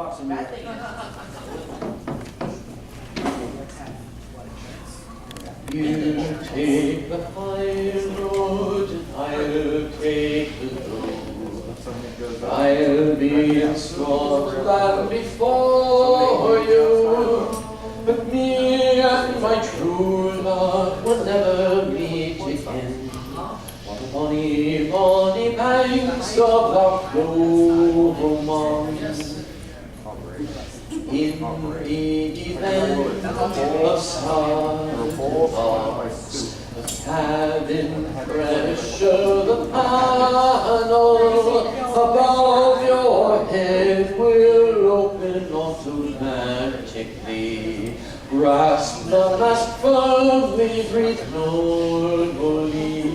box of milk. You take the high road, and I'll take the low. I'll be in Scotland before you, but me and my true love will never meet again. On the bonny, bonny banks of Loch Lomond, in the event of sunrise, the cabin pressure, the panel above your head will open automatically. Grasp the mast firmly, breathe normally.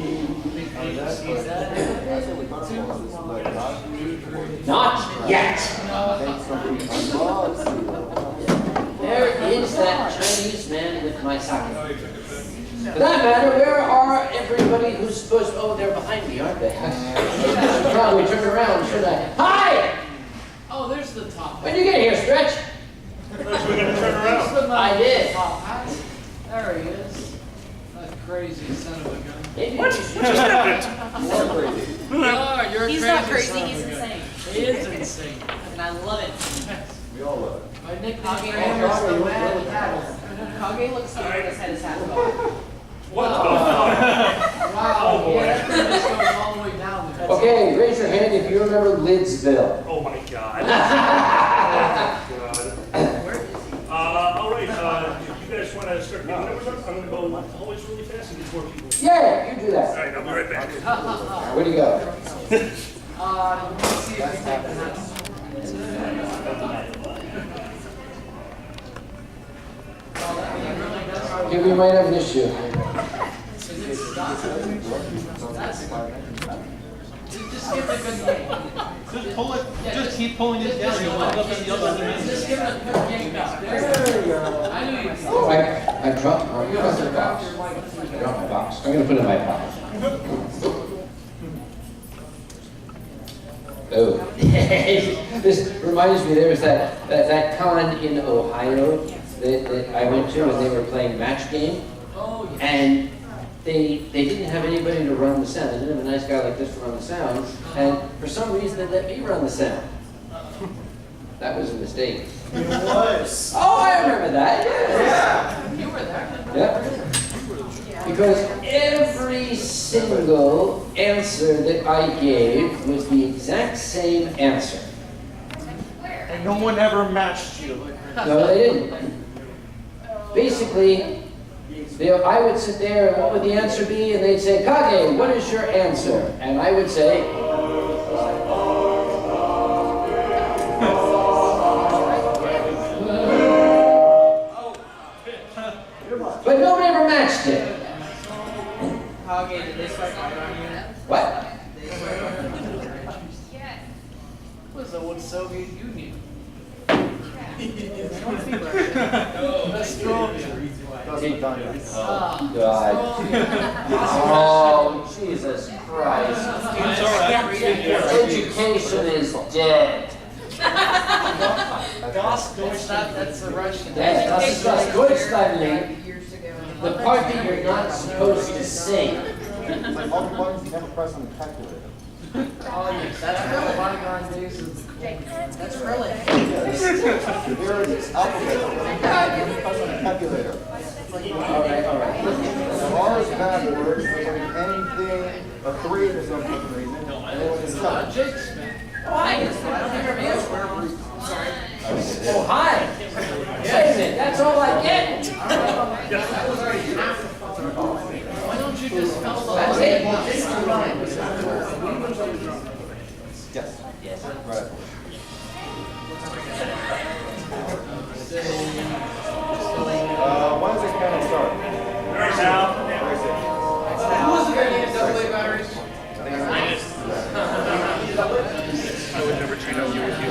Not yet. There is that Chinese man with my socket. For that matter, where are everybody who's supposed to... Oh, they're behind me, aren't they? Probably turn around, should I? Hi! Oh, there's the top. When did you get here, Stretch? We're going to turn around. I did. There he is. That crazy son of a gun. What just happened? Oh, you're He's crazy not crazy, son of he's a gun. insane. He is insane. And I love it. We all love it. My nickname Kage is looks the Mad Hatter. Kage looks cute when his head is half off. What the fuck? Wow, Oh, boy. yeah, that goes all the way down there. Okay, raise your hand if you remember Lidsville. Oh my god. Oh god. All right, you guys want to start picking numbers up? I'm going to go always really fast and get more people. Yeah, you do that. All right, I'll be right back. Where'd you go? Let me see if you take the house. Okay, we might have an issue. Just give it a good game. Just pull it, just keep pulling it down. You'll end up in the other dimension. Just give it a good game. There you go. I knew you'd I dropped my box. I dropped my box. I'm going to put it in my pocket. Oh. This reminds me, there was that con in Ohio that I went to, and they were playing match game. Oh, yeah. And they didn't have anybody to run the sound. They didn't have a nice guy like this to run the sound. And for some reason, they let me run the sound. That was a mistake. It was. Oh, I remember that. Yeah. You were there. Yeah. Because every single answer that I gave was the exact same answer. And no one ever matched you. No, they didn't. Basically, I would sit there and what would the answer be? And they'd say, Kage, what is your answer? And I would say, but nobody ever matched it. Kage, did they start talking on you? What? What was the old Soviet Union? Doesn't done it. Oh, God. Oh, Jesus Christ. Education is dead. That's the Russian. That's Deutschland. The part that you're not supposed to sing. It's like all the buttons you never press on the calculator. Oh, yes, that's real bygone days of the That's really. Here it is, alphabet. You never press on the calculator. All right. The R is backwards, so anything, a 3 for some fucking reason, and then when it's up. Jake's man. Oh, hi. Oh, hi. Wait a minute, that's all I get? Why don't you just spell the That's it. Yes. Right. When does this panel start? Right now. Where is it? Who was the guy named AA batteries? I would never treat out you with you.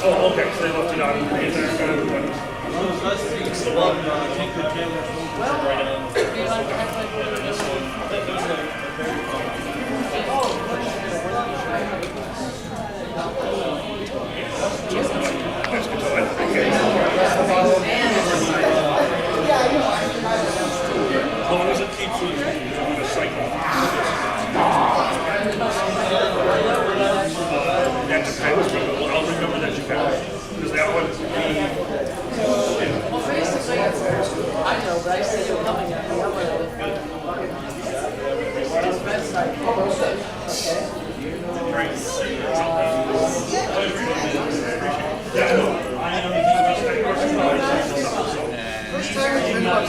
Oh, okay, so they left it on. As long as it keeps you in a cycle. That depends, but I'll remember that you can. Because that one, Well, basically, I know, but I see you coming at me. I'm gonna his bedside. First time it's been about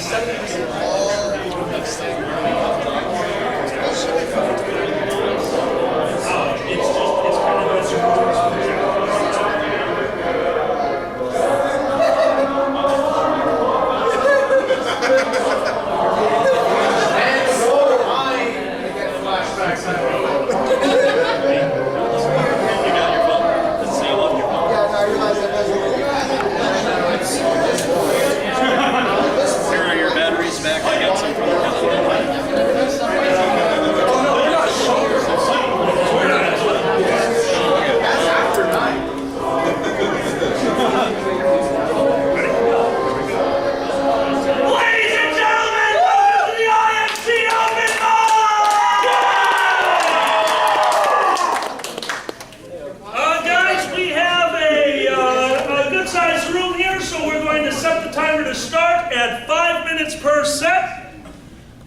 5 minutes per set.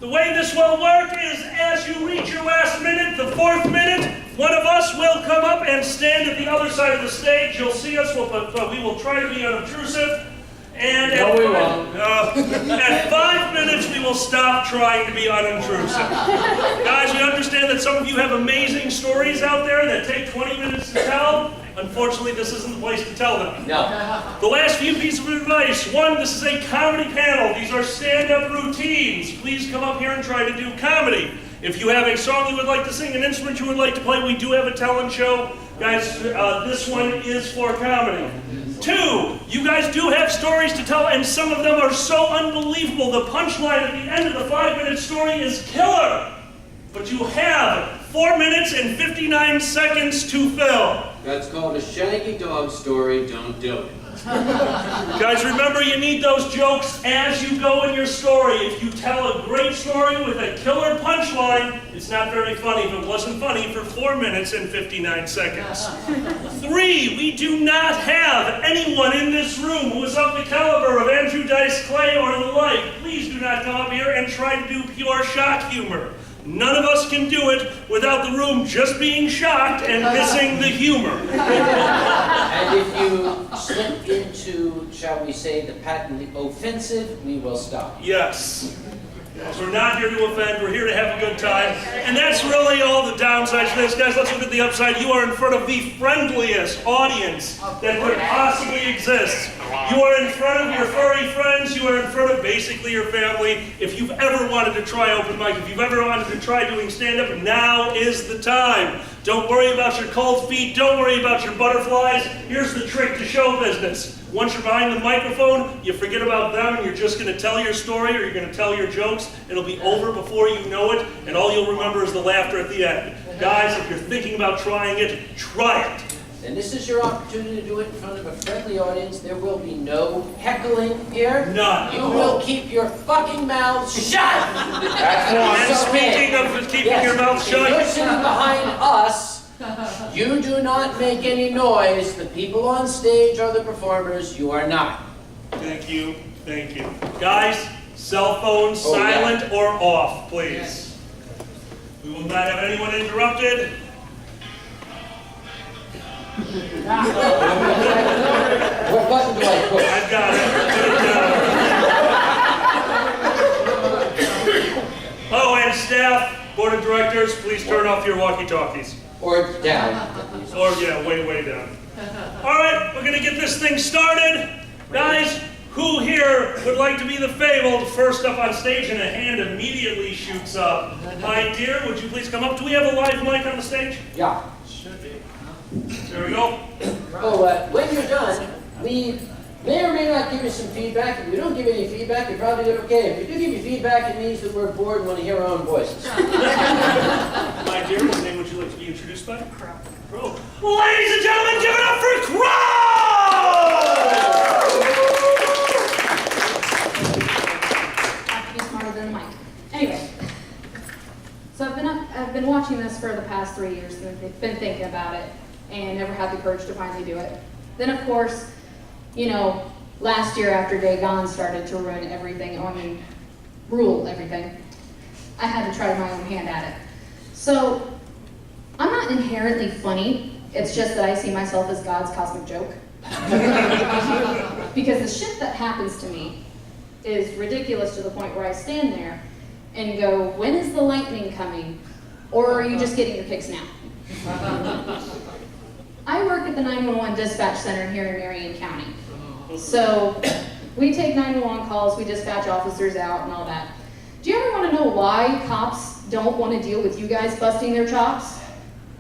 The way this will work is as you reach your last minute, the 4th minute, one of us will come up and stand at the other side of the stage. You'll see us, but we will try to be unobtrusive. And No, we won't. at 5 minutes, we will stop trying to be unobtrusive. Guys, we understand that some of you have amazing stories out there that take 20 minutes to tell. Unfortunately, this isn't the place to tell them. No. The last few pieces of advice. 1, this is a comedy panel. These are stand-up routines. Please come up here and try to do comedy. If you have a song you would like to sing, an instrument you would like to play, we do have a talent show. Guys, this one is for comedy. 2, you guys do have stories to tell, and some of them are so unbelievable. The punchline at the end of the 5-minute story is killer. But you have 4 minutes and 59 seconds to fill. That's called a shaggy dog story. Don't do it. Guys, remember, you need those jokes as you go in your story. If you tell a great story with a killer punchline, it's not very funny if it wasn't funny for 4 minutes and 59 seconds. 3, we do not have anyone in this room who is of the caliber of Andrew Dice Clay or the like. Please do not come up here and try to do pure shock humor. None of us can do it without the room just being shocked and missing the humor. And if you slip into, shall we say, the patently offensive, we will stop. Yes. We're not here to offend, we're here to have a good time. And that's really all the downsides to this. Guys, let's look at the upside. You are in front of the friendliest audience that could possibly exist. You are in front of your furry friends, you are in front of basically your family. If you've ever wanted to try open mic, if you've ever wanted to try doing stand-up, now is the time. Don't worry about your cold feet, don't worry about your butterflies. Here's the trick to show business. Once you're behind the microphone, you forget about them and you're just going to tell your story or you're going to tell your jokes. It'll be over before you know it, and all you'll remember is the laughter at the end. Guys, if you're thinking about trying it, try it. And this is your opportunity to do it in front of a friendly audience. There will be no heckling here. None. You will keep your fucking mouths shut. And speaking of keeping your mouth If you're shut, sitting behind us, you do not make any noise. The people on stage are the performers. You are not. thank you, thank you. Guys, cell phones silent or off, please. We will not have anyone interrupted. What button do I push? I've got it. Oh, and staff, board of directors, please turn off your walkie-talkies. Or down. Or, yeah, way, way down. All right, we're going to get this thing started. Guys, Who here would like to be the fabled first up on stage? And a hand immediately shoots up. My dear, would you please come up? Do we have a live mic on the stage? Yeah. There we go. Oh, when you're done, we may or may not give you some feedback. If we don't give you any feedback, you probably did okay. If we do give you feedback, it means that we're bored and want to hear our own voices. My dear, what name would you like to be introduced by? Crow. Ladies and gentlemen, give it up for Crow! Have to be smarter than Mike. Anyway, so I've been watching this for the past 3 years and been thinking about it and never had the courage to finally do it. Then of course, you know, last year after Day Gone started to ruin everything, rule everything, I had to try my own hand at it. So, I'm not inherently funny, it's just that I see myself as God's cosmic joke. Because the shit that happens to me is ridiculous to the point where I stand there and go, when is the lightning coming? Or are you just getting your kicks now? I work at the 911 dispatch center here in Marion County. So we take 911 calls, we dispatch officers out and all that. Do you ever want to know why cops don't want to deal with you guys busting their chops?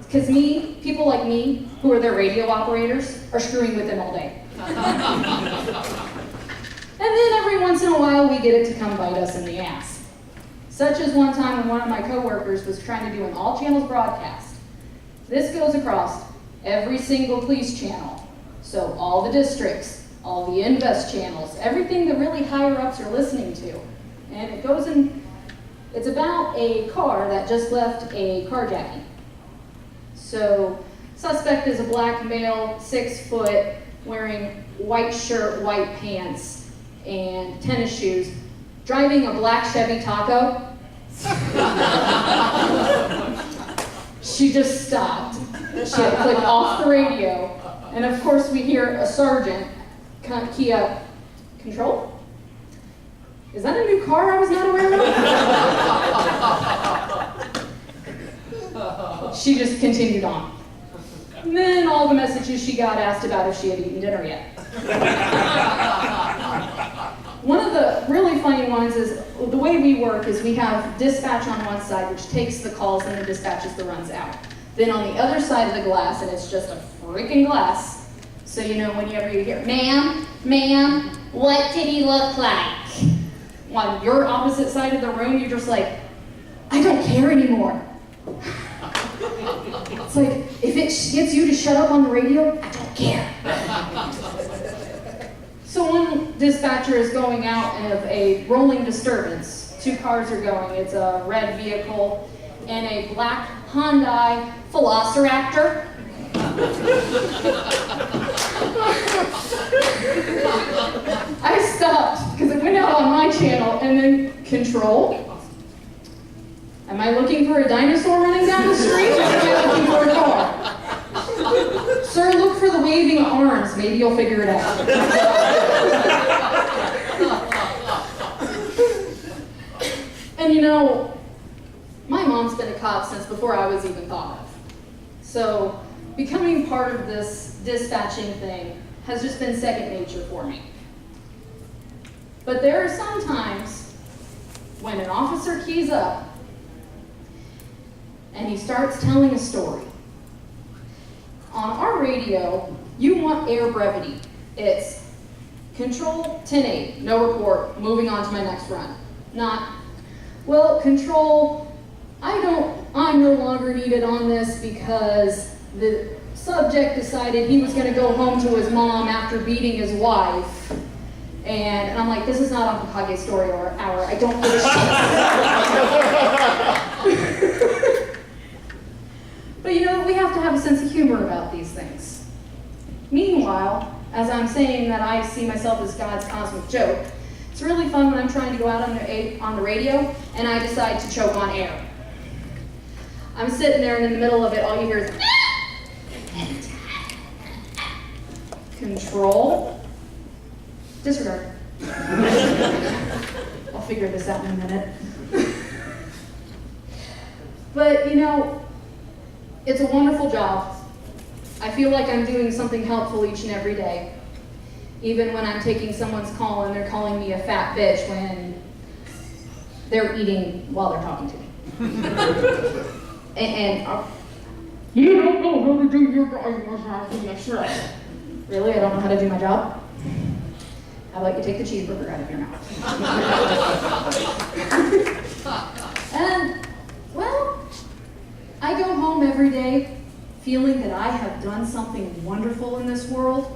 Because people like me, who are their radio operators, are screwing with them all day. And then every once in a while we get it to come bite us in the ass. Such as one time when one of my coworkers was trying to do an all-channels broadcast. This goes across every single police channel. So all the districts, all the invest channels, everything the really higher ups are listening to. And it goes in, it's about a car that just left a carjacking. So, suspect is a black male, 6 foot, wearing white shirt, white pants, and tennis shoes, driving a black Chevy Taco. She just stopped. She had clicked off the radio, and of course we hear a sergeant key up, control? Is that a new car I was not aware of? She just continued on. And then all the messages she got asked about if she had eaten dinner yet. One of the really funny ones is, the way we work is we have dispatch on one side, which takes the calls and then dispatches the runs out. Then on the other side of the glass, and it's just a freaking glass, so you know whenever you hear, ma'am, what did he look like? On your opposite side of the room, you're just like, I don't care anymore. It's like, if it gets you to shut up on the radio, I don't care. So one dispatcher is going out of a rolling disturbance. 2 cars are going. It's a red vehicle and a black Hyundai Velociraptor. I stopped because it went out on my channel and then control. Am I looking for a dinosaur running down the street or am I looking for a car? Sir, look for the waving arms. Maybe you'll figure it out. And you know, my mom's been a cop since before I was even thought of. So becoming part of this dispatching thing has just been second nature for me. But there are some times when an officer keys up and he starts telling a story. On our radio, you want air brevity. It's control 10-8, no report, moving on to my next run. Not, well, control, I'm no longer needed on this because the subject decided he was going to go home to his mom after beating his wife. And I'm like, this is not on Hokage Story Hour. I don't give a shit. But you know, we have to have a sense of humor about these things. Meanwhile, as I'm saying that I see myself as God's cosmic joke, it's really fun when I'm trying to go out on the radio and I decide to choke on air. I'm sitting there and in the middle of it, all you hear is control, disregard. I'll figure this out in a minute. But you know, it's a wonderful job. I feel like I'm doing something helpful each and every day. Even when I'm taking someone's call and they're calling me a fat bitch when they're eating while they're talking to me. You don't know how to do your job. Really? I don't know how to do my job? How about you take the cheeseburger out of your mouth? And, well, I go home every day feeling that I have done something wonderful in this world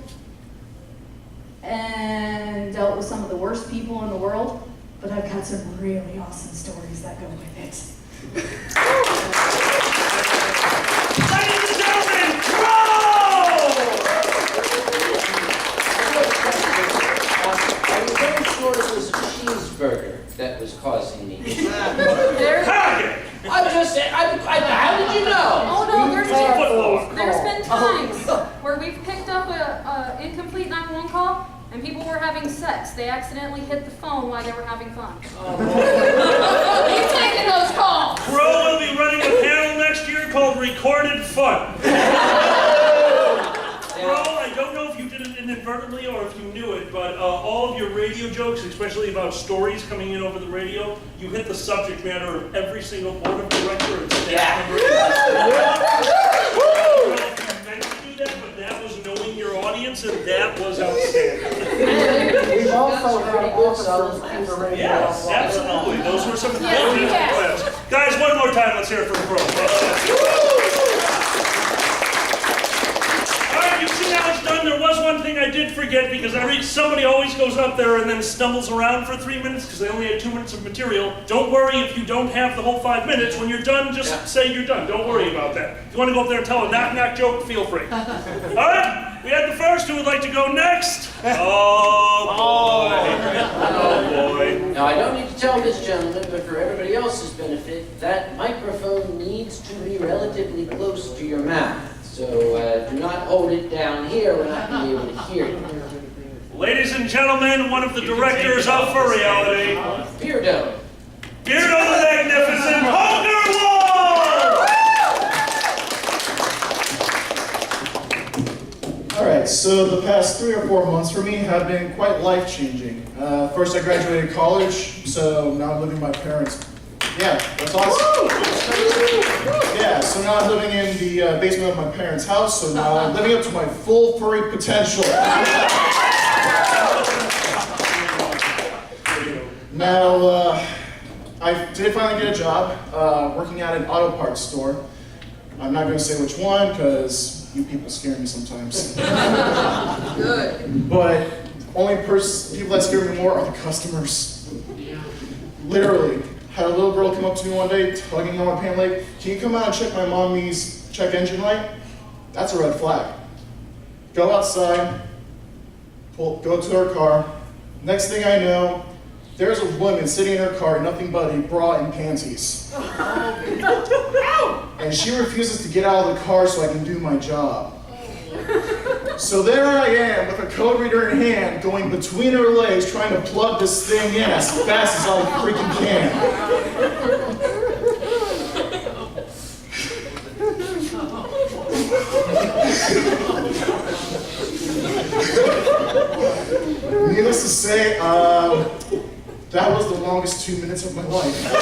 and dealt with some of the worst people in the world, but I've got some really awesome stories that go with it. Ladies and gentlemen, Crow! Are you very sure it was a cheeseburger that was causing me? Haggard! I'm just saying, how did you know? Oh no, there's been Oh. times where we've picked up a incomplete 911 call and people were having sex. They accidentally hit the phone while they were having fun. You taking those calls? Crow will be running a panel next year called Recorded Fun. Crow, I don't know if you did it inadvertently or if you knew it, but all of your radio jokes, especially about stories coming in over the radio, you hit the subject matter of every single board of director and staff member. I don't know if you meant to do that, but that was knowing your audience, and that was outstanding. We've also had officers in the radio. Yes, absolutely. Those were some of the Yes. claps. Guys, one more time, let's hear it for Crow. You see how it's done? There was one thing I did forget because somebody always goes up there and then stumbles around for 3 minutes because they only had 2 minutes of material. Don't worry if you don't have the whole 5 minutes. When you're done, just say you're done. Don't worry about that. If you want to go up there and tell a knock-knock joke, feel free. All right, we had the first. Who would like to go next? Oh, boy. Oh, boy. Now, I don't need to tell this gentleman, but for everybody else's benefit, that microphone needs to be relatively close to your mouth. So do not hold it down here. We're not going to be able to hear you. Ladies and gentlemen, one of the directors of For Reality, Beardo. Beardo the Magnificent, Holger Wall! All right, so the past 3 or 4 months for me have been quite life-changing. First, I graduated college, so now I'm living with my parents. Yeah, that's awesome. Yeah, so now I'm living in the basement of my parents' house, so now I'm living up to my full furry potential. Now, I did finally get a job working at an auto parts store. I'm not going to say which one, because you people scare me sometimes. Good. But only people that scare me more are the customers. Literally. Had a little girl come up to me one day, tugging on my pant leg. Can you come out and check my mommy's check engine light? That's a red flag. Go outside, go to her car. Next thing I know, there's a woman sitting in her car, nothing but a bra and panties. And she refuses to get out of the car so I can do my job. So there I am with a code reader in hand, going between her legs, trying to plug this thing in as fast as I freaking can. Needless to say, that was the longest 2 minutes of my life.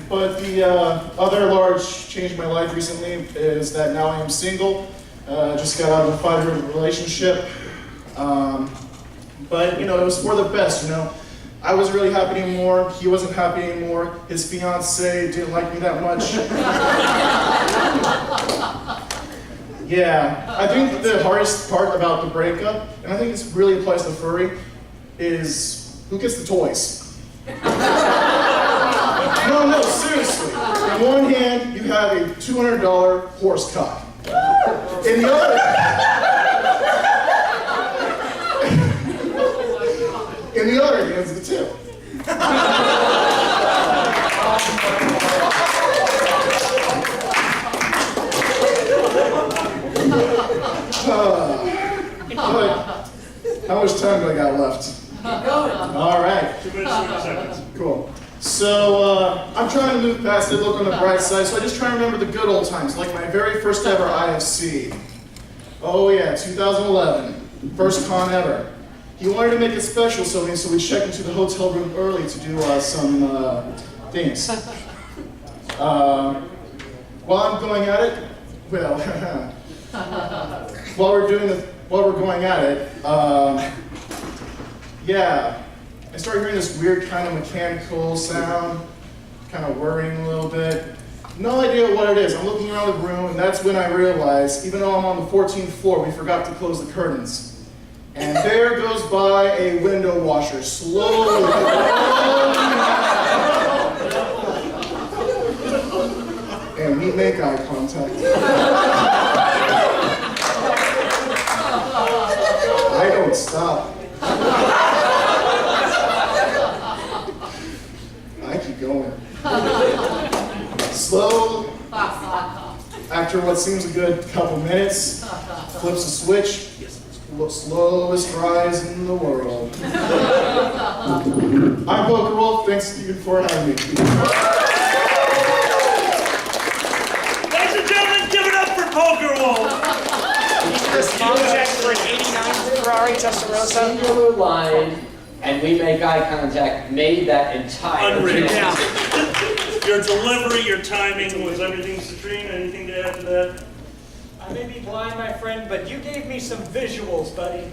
But the other large change in my life recently is that now I am single. Just got out of a 5-year relationship. But, you know, it was for the best, you know. I wasn't really happy anymore. He wasn't happy anymore. His fiance didn't like me that much. Yeah, I think the hardest part about the breakup, and I think this really applies to furry, is who gets the toys? No, seriously. In one hand, you have a $200 horse cock. In the other, hand is the tip. How much time do I got left? Keep going. All right. 2 minutes, 30 seconds. Cool. So I'm trying to move past it, look on the bright side, so I just try to remember the good old times, like my very first ever IFC. Oh yeah, 2011, first con ever. He wanted to make it special, so we checked into the hotel room early to do some things. While I'm going at it, well, while we're going at it, yeah, I started hearing this weird kind of mechanical sound, kind of whirring a little bit. No idea what it is. I'm looking around the room, and that's when I realized, even though I'm on the 14th floor, we forgot to close the curtains. And there goes by a window washer, slowly. And we make eye contact. I don't stop. I keep going. Slow. After what seems a good couple minutes, flips a switch. Slowest rise in the world. I'm Poker Wolf. Thanks, Stephen, for having me. Ladies and gentlemen, give it up for Poker Wolf. Small check for an 89 Ferrari Testarossa. Singular line, and we make eye contact, made that entire Unreal. thing. Your delivery, your timing, was everything, Citrine? Anything to add to that? I may be blind, my friend, but you gave me some visuals, buddy.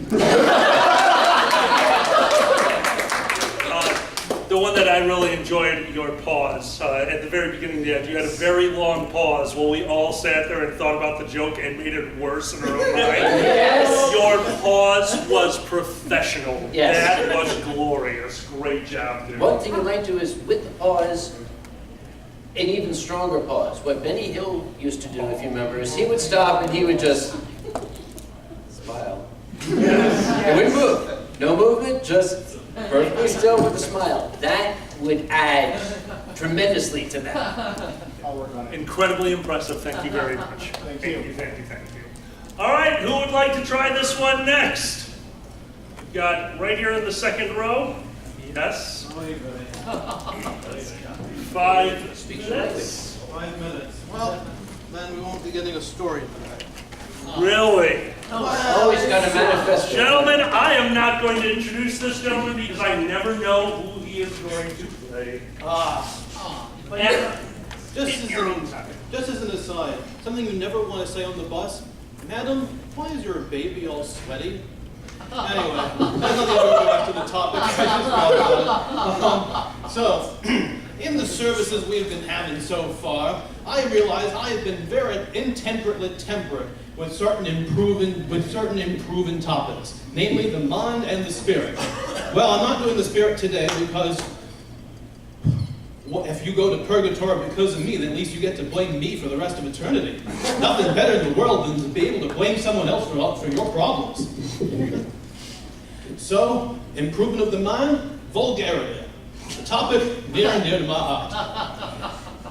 The one that I really enjoyed, your pause. At the very beginning of the ad, you had a very long pause while we all sat there and thought about the joke and made it worse in our own mind. Yes. Your pause was professional. Yes. That was glorious. Great job, dude. One thing you might do is, with the pause, an even stronger pause. What Benny Hill used to do, if you remember, is he would stop and he would just smile. It wouldn't move. No movement, just perfectly still with a smile. That would add tremendously to that. I'll work on it. Incredibly impressive. Thank you very much. Thank you. Thank you. All right, who would like to try this one next? We've got right here in the second row. Yes. 5 minutes. 5 minutes. Well, then we won't be getting a story tonight. Really? Always got to manifest. Gentlemen, I am not going to introduce this gentleman because I never know who he is going to play. But Ever. just In your own as, time. just as an aside, something you never want to say on the bus, Madam, why is your baby all sweaty? Anyway, that's not the go back to the topic. So, in the services we've been having so far, I realize I have been very intemperately temperate with certain improving topics, namely the mind and the spirit. Well, I'm not doing the spirit today because if you go to purgatory because of me, then at least you get to blame me for the rest of eternity. Nothing better in the world than to be able to blame someone else for your problems. So, improvement of the mind, vulgarity. The topic near and dear to my heart.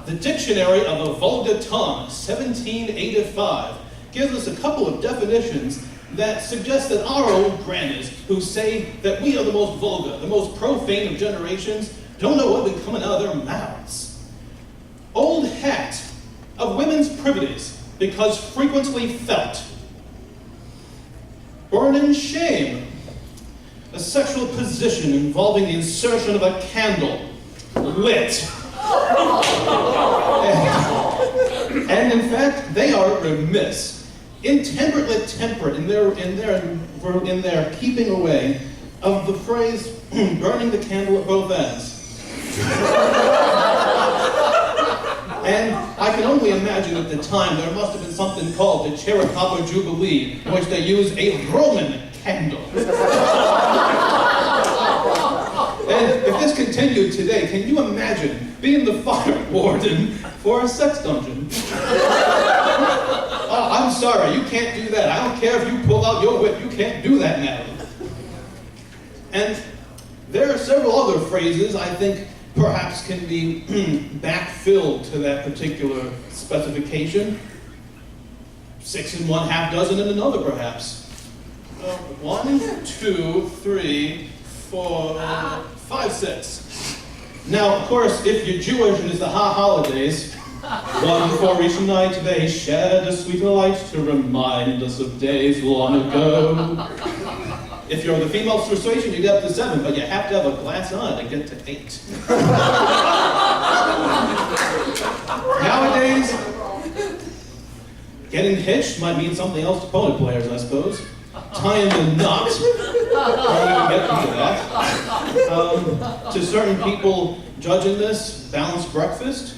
The Dictionary of a Vulgar Tongue, 1785, gives us a couple of definitions that suggest that our old grannies, who say that we are the most vulgar, the most profane of generations, don't know what's been coming out of their mouths. Old hat of women's privities, because frequently felt. Burning shame, a sexual position involving the insertion of a candle, lit. And in fact, they are remiss, intemperately temperate in their keeping away of the phrase burning the candle at both ends. And I can only imagine at the time there must have been something called the Chericopper Jubilee, in which they used a Roman candle. And if this continued today, can you imagine being the fire warden for a sex dungeon? Oh, I'm sorry, you can't do that. I don't care if you pull out your whip, you can't do that now. And there are several other phrases I think perhaps can be backfilled to that particular specification. 6 1/2 dozen in another, perhaps. 1, 2, 3, 4, 5, 6. Now, of course, if you're Jewish and it's the holidays, one before each night they shed a sweet light to remind us of days long ago. If you're the female persuasion, you get up to 7, but you have to have a glass on to get to 8. Nowadays, getting hitched might mean something else to pony players, I suppose. Tying the knot, I don't even get into that. To certain people judging this, balanced breakfast,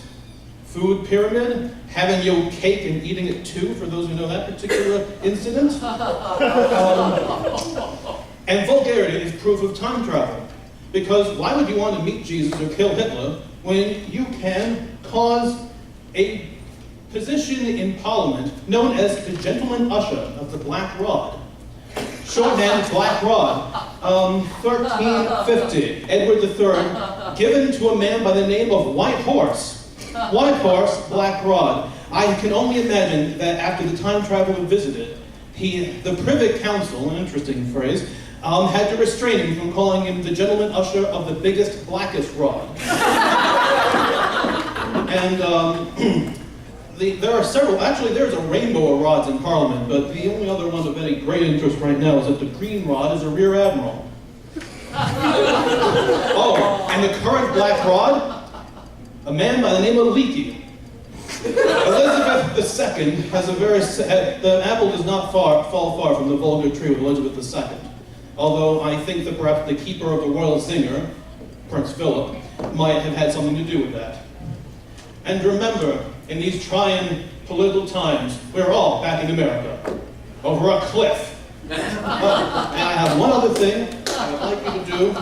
food pyramid, having your cake and eating it too, for those who know that particular incident. And vulgarity is proof of time travel. Because why would you want to meet Jesus or kill Hitler when you can cause a position in Parliament known as the gentleman usher of the Black Rod? Shorthand Black Rod, 1350, Edward III, given to a man by the name of White Horse. White Horse, Black Rod. I can only imagine that after the time traveler visited, the Privy Council, an interesting phrase, had to restrain him from calling him the gentleman usher of the biggest, blackest rod. And there are several, actually there's a rainbow of rods in Parliament, but the only other one of any great interest right now is that the green rod is a rear admiral. Oh, and the current black rod, a man by the name of Leakey. Elizabeth II has a very, the apple does not fall far from the vulgar tree of Elizabeth II. Although I think that perhaps the keeper of the royal singer, Prince Philip, might have had something to do with that. And remember, in these trying political times, we're all back in America, over a cliff. And I have one other thing I would like you to do.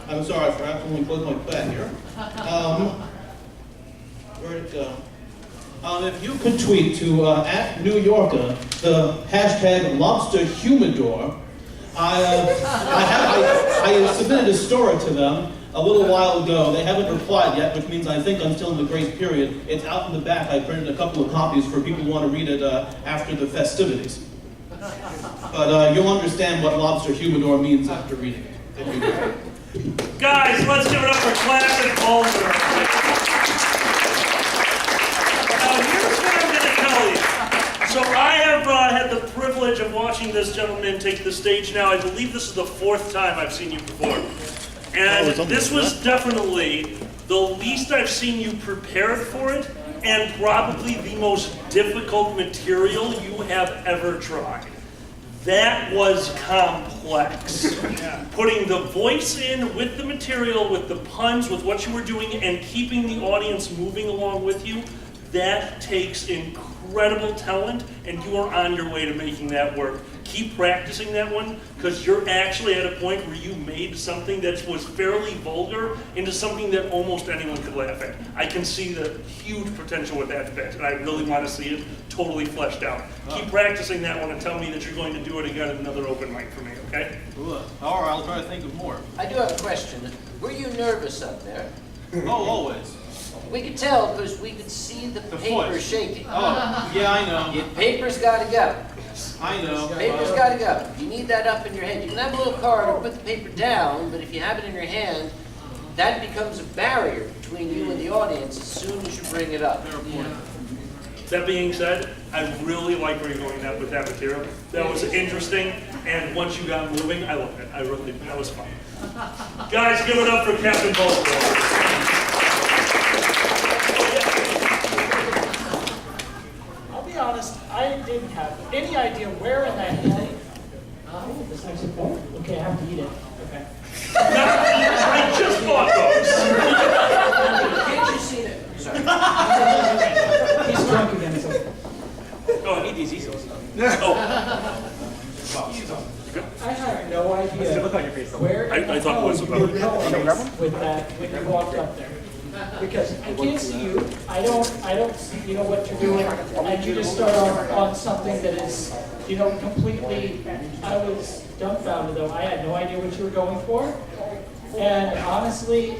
I'm sorry, I forgot to only close my bag here. Where'd it go? If you could tweet to @NewYorker the hashtag lobster humidor. I submitted a story to them a little while ago. They haven't replied yet, which means I think I'm still in the grace period. It's out in the back. I printed a couple of copies for people who want to read it after the festivities. But you'll understand what lobster humidor means after reading it. Guys, let's give it up for Classic Vulgar. Now, here's what I'm going to tell you. So I have had the privilege of watching this gentleman take the stage now. I believe this is the 4th time I've seen you perform. And this was definitely the least I've seen you prepared for it, and probably the most difficult material you have ever tried. That was complex. Putting the voice in with the material, with the puns, with what you were doing, and keeping the audience moving along with you, that takes incredible talent, and you are on your way to making that work. Keep practicing that one, because you're actually at a point where you made something that was fairly vulgar into something that almost anyone could laugh at. I can see the huge potential with that bit, and I really want to see it totally fleshed out. Keep practicing that one and tell me that you're going to do it again at another open mic for me, okay? All right, I'll try to think of more. I do have a question. Were you nervous up there? Oh, always. We could tell because we could see the paper foot. shaking. Oh, yeah, I know. Your paper's got to go. I know. Paper's got to go. You need that up in your head. You can have a little card or put the paper down, but if you have it in your hand, that becomes a barrier between you and the audience as soon as you bring it up. That being said, I really like where you're going with that material. That was interesting, and once you got moving, I loved it. I really did. That was fun. Guys, give it up for Captain Vulgar. I'll be honest, I didn't have any idea where in that hell. Oh, this nice and cold. Okay, I have to eat it. Okay. I just bought those. Can't you see that? Sorry. He's drunk again. It's okay. Oh, I need these easels. I had no idea where I thought it was you were going with that when you walked up there. Because I can't see you, I don't see, you know, what you're doing, and you just start on something that is, you know, completely, I was dumbfounded though, I had no idea what you were going for, and honestly,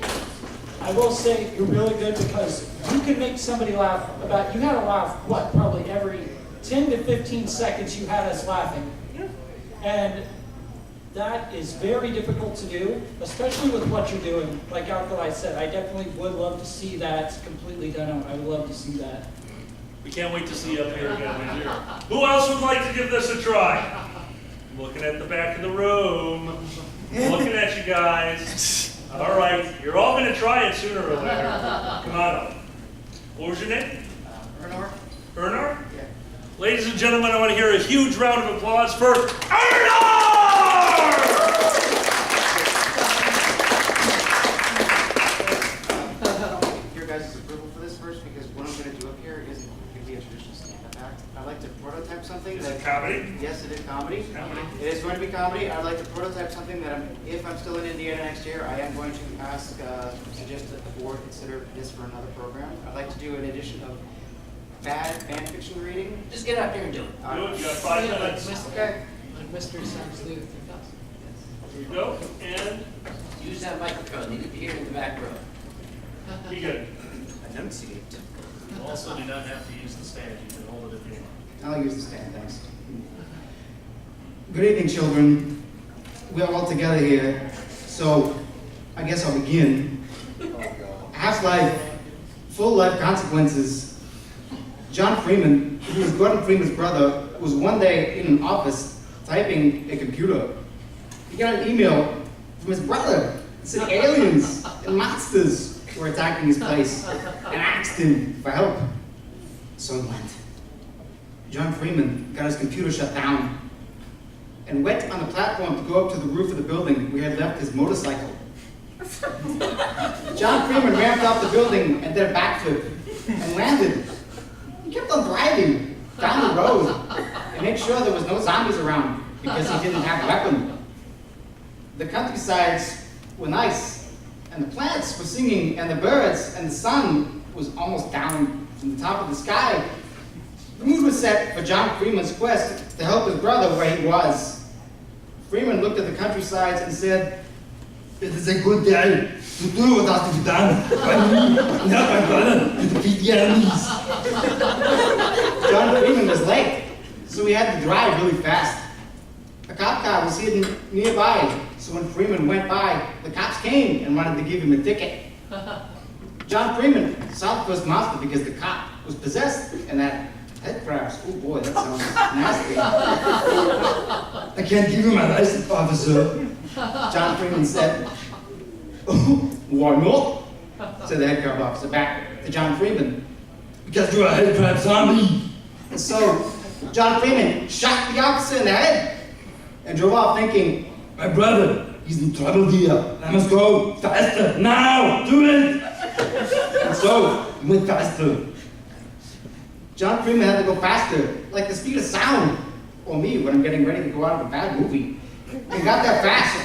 I will say you're really good because you can make somebody laugh you had a laugh, what, probably every 10 to 15 seconds you had us laughing, and that is very difficult to do, especially with what you're doing. Like Alkali said, I definitely would love to see that completely done out. I would love to see that. We can't wait to see you up here again. Who else would like to give this a try? I'm looking at the back of the room. I'm looking at you guys. All right, you're all going to try it sooner or later. Come on up. What was your name? Bernard? Bernard? Yeah. Ladies and gentlemen, I want to hear a huge round of applause for Bernard! Your guys' approval for this first, because what I'm going to do up here isn't going to be a traditional stand-up act. I'd like to prototype something. Is it comedy? Yes, it is comedy. Comedy. It is going to be comedy. I'd like to prototype something that if I'm still in Indiana next year, I am going to suggest that the board consider this for another program. I'd like to do an edition of bad fan fiction reading. Just get out there and do it. Do it. You got 5 minutes. Okay. Like Mr. Sam Sleuth. Here you go. And Use that microphone. You need to hear it in the back row. be good. Enunciate. You also do not have to use the stand. You can hold it if you want. I'll use the stand, thanks. Good evening, children. We're all together here, so I guess I'll begin. Half-life, full-life consequences. John Freeman, who was Gordon Freeman's brother, was one day in an office typing a computer. He got an email from his brother that said aliens and monsters were attacking his place and asked him for help. So he went. John Freeman got his computer shut down and went on the platform to go up to the roof of the building where he had left his motorcycle. John Freeman ramped off the building and did a backflip and landed. He kept on driving down the road and made sure there was no zombies around because he didn't have a weapon. The countrysides were nice, and the plants were singing, and the birds, and the sun was almost down from the top of the sky. The mood was set for John Freeman's quest to help his brother where he was. Freeman looked at the countrysides and said, "It is a good day to do what has to be done by me and help my brother to defeat the enemies." John Freeman was late, so he had to drive really fast. A cop car was hidden nearby, so when Freeman went by, the cops came and wanted to give him a ticket. John Freeman saw the first monster because the cop was possessed and had head crabs. Oh boy, that sounds nasty. "I can't give you my license, officer," John Freeman said. "Oh, why not?" said the head crab officer back to John Freeman. "Because you're a head crab zombie." And so John Freeman shot the officer in the head and drove off thinking, "My brother, he's in trouble here. I must go faster now. Do it." And so he went faster. John Freeman had to go faster, like the speed of sound, or me when I'm getting ready to go out of a bad movie. He got there fast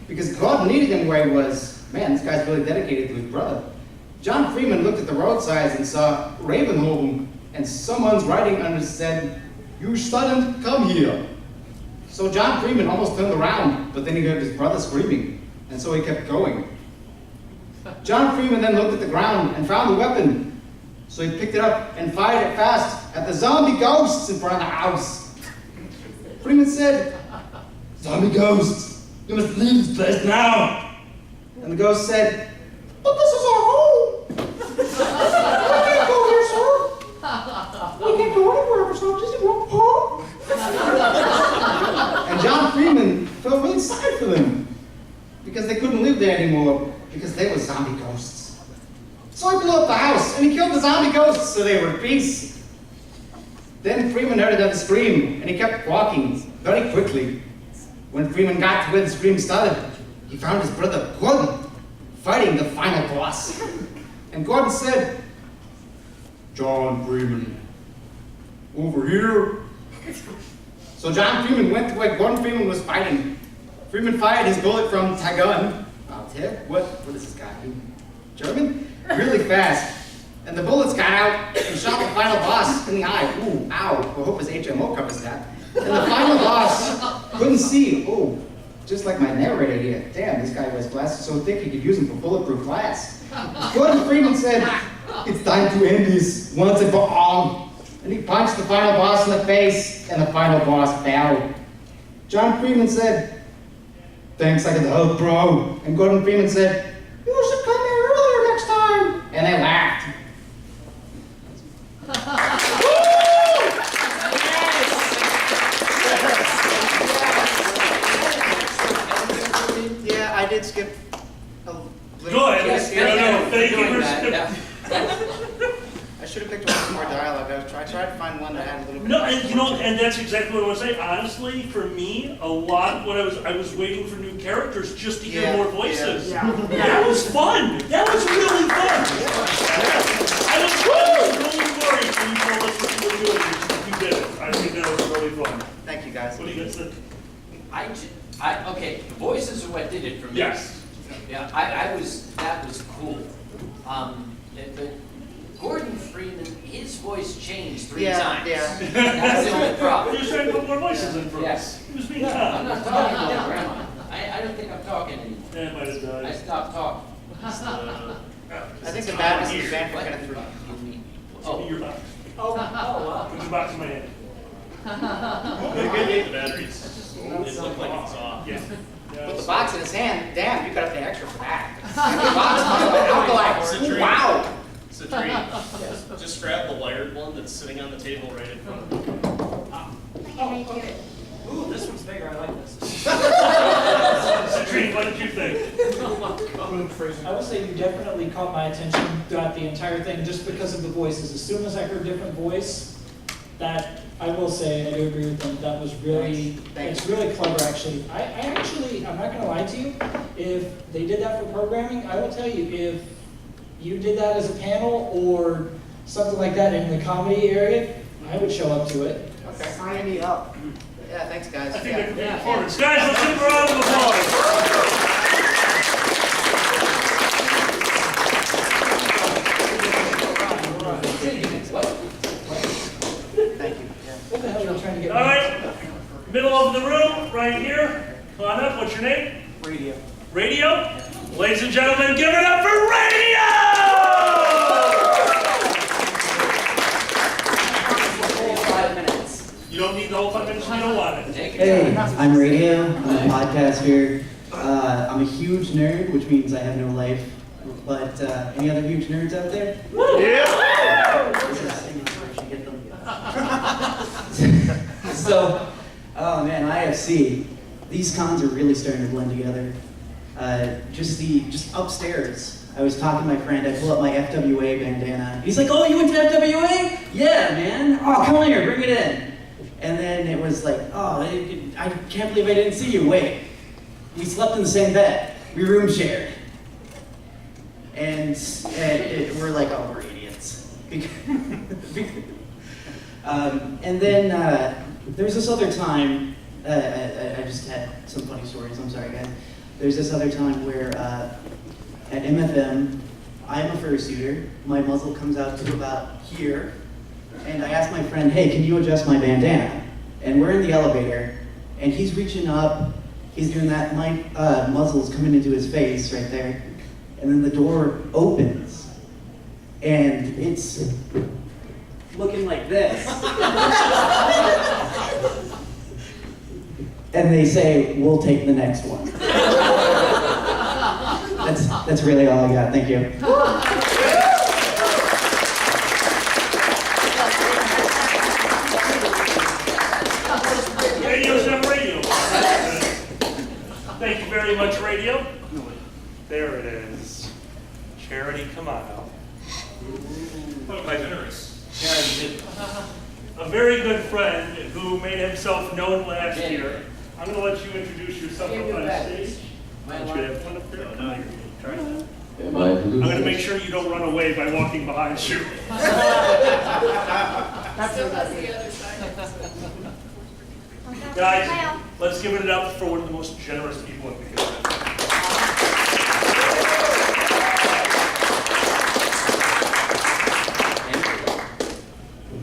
because God needed him where he was. Man, this guy's really dedicated to his brother. John Freeman looked at the roadsides and saw Ravenholm, and someone's writing under it said, "You shouldn't come here." So John Freeman almost turned around, but then he heard his brother screaming, and so he kept going. John Freeman then looked at the ground and found the weapon. So he picked it up and fired it fast at the zombie ghosts in front of the house. Freeman said, "Zombie ghosts, you must leave this place now." And the ghost said, "But this is our home. We can't go here, sir. We can't go anywhere, so just in one pub." And John Freeman felt really sorry for them because they couldn't live there anymore because they were zombie ghosts. So he blew up the house and he killed the zombie ghosts so they were at peace. Then Freeman heard another scream and he kept walking very quickly. When Freeman got to where the scream started, he found his brother Gordon fighting the final boss. And Gordon said, "John Freeman, over here." So John Freeman went to where Gordon Freeman was fighting. Freeman fired his bullet from Tagun. What is this guy? German? Really fast. And the bullets got out and shot the final boss in the eye. Ooh, ow. I hope his HMO covers that. And the final boss couldn't see. Oh, just like my narrator here. Damn, this guy wears glasses so thick he could use them for bulletproof glass. Gordon Freeman said, "It's time to end this once and for all." And he punched the final boss in the face, and the final boss fell. John Freeman said, thanks, I got the help, bro. And Gordon Freeman said, you should come here earlier next time. And they laughed. Yeah, I did skip a little. Good. Yes, No, thank you for yeah. I should have picked one more dialogue. I tried to find one that had a little bit. No, and you know, and that's exactly what I was saying. Honestly, for me, a lot when I was waiting for new characters just to hear more voices. That was fun. That was really fun. I was really worried when you told us what you were doing. You did it. I think that was really fun. Thank you, guys. What do you guys think? Okay, the voices are what did it for me. Yes. Yeah, that was cool. But Gordon Freeman, his voice changed 3 times. Yeah. That's the only problem. He was trying to put more voices in for us. Yes. He was being I'm calm. not talking anymore, am I? I don't think I'm talking anymore. Yeah, it might have died. I stopped talking. I think the badness of the band for kind of threw. Give me your box. Oh, wow. Put your box in my hand. The batteries. It looked like it's off. Yeah. Put the box in his hand. Damn, you gotta pay extra for that. I'll go like, wow. Citrine, just grab the wired one that's sitting on the table right in front of you. Ooh, this one's bigger. I like this. Citrine, what did you think? I would say you definitely caught my attention throughout the entire thing just because of the voices. As soon as I heard a different voice, that I will say, and I do agree with them, that was really, it's really clever actually. I'm not gonna lie to you, if they did that for programming, I will tell you, if you did that as a panel or something like that in the comedy area, I would show up to it. Okay. Sign me up. Yeah, thanks guys. I think they're moving forward. Guys, let's give them a round of applause. Thank you. What the hell are you trying to get? All right, middle of the room, right here. Come on up. What's your name? Radio. Radio. Ladies and gentlemen, give it up for Radio! 5 minutes. You don't need the whole 5 minutes. You don't want it. Take your Hey, time. I'm Radio. I'm a podcaster. I'm a huge nerd, which means I have no life. But any other huge nerds out there? Yeah. So, oh man, IFC. These cons are really starting to blend together. Just upstairs, I was talking to my friend. I pull up my FWA bandana. He's like, "Oh, you went to FWA? Yeah, man. Oh, come here, bring it in." And then it was like, "Oh, I can't believe I didn't see you. Wait, we slept in the same bed. We room shared." And we're like, "Oh, we're idiots." And then there was this other time. I just had some funny stories. I'm sorry, guys. There's this other time where at MFM, I'm a fursuiter. My muzzle comes out to about here, and I ask my friend, "Hey, can you adjust my bandana?" And we're in the elevator, and he's reaching up. He's doing that. My muzzle's coming into his face right there, and then the door opens, and it's looking like this. And they say, "We'll take the next one." That's really all I got. Thank you. Radio's not radio. Thank you very much, Radio. There it is. Charity, come on out. My generous. A very good friend who made himself known last year. I'm going to let you introduce yourself up on stage. Want you to have one up there? No, you're try that. I'm going to make sure you don't run away by walking behind you. Guys, let's give it up for one of the most generous people at the convention.